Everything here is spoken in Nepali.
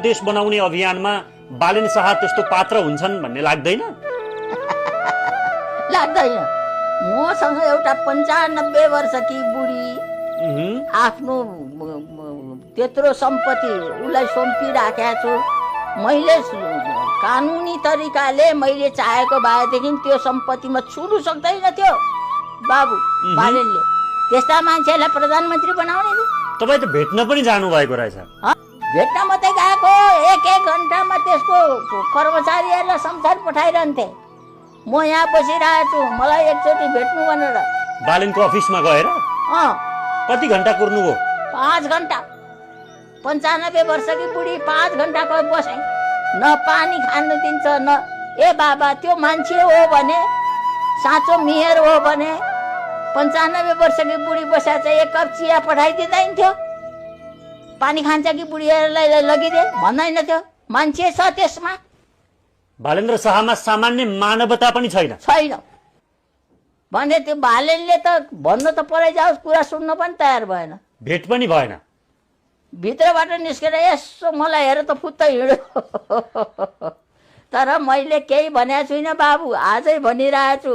देश बनाउने अभियानमा बालेन शाह त्यस्तो पात्र हुन्छन् भन्ने लाग्दैन? लाग्दैन। मसँग एउटा 95 वर्षकी बुढी आफ्नो त्यत्रो सम्पत्ति उसलाई सुम्पिराखेको छु। मैले कानुनी तरिकाले मैले चाहेको भएदेखि त्यो सम्पत्तिमा छुनु सक्दैन थियो बाबु बालेनले। त्यस्ता मान्छेलाई प्रधानमन्त्री बनाउने थियो। तपाईँ त भेट्न पनि जानुभएको रहेछ। भेट्न मात्रै गएको, एक घन्टामा त्यसको कर्मचारीहरूलाई संसार पठाइरहन्थे। म यहाँ बसिरहेको छु, मलाई एकचोटि भेट्नु भनेर। बालेनको अफिसमा गएर कति घन्टा कुर्नुभयो? 5 घन्टा। 95 वर्षकी बुढी 5 घन्टाको बसे। न पानी खानु दिन्छ न। ए बाबा, त्यो मान्छे हो भने, साँचो मेयर हो भने 95 वर्षकी बुढी बसा चाहिँ 1 कप चिया पठाइदिँदैन थियो? पानी खान्छ कि बुढीहरूलाई लगिदे भन्दैन थियो? मान्छे छ त्यसमा। बालेन्द्र शाहमा सामान्य मानवता पनि छैन। भने त्यो बालेनले त भन्न त परै जाओस्, कुरा सुन्न पनि तयार भएन। भेट पनि भएन। भित्रबाट निस्केर यसो मलाई हेर त फुत्त हिँड्यो। तर मैले केही भनेको छुइनँ बाबु, आजै भनिरहेको छु।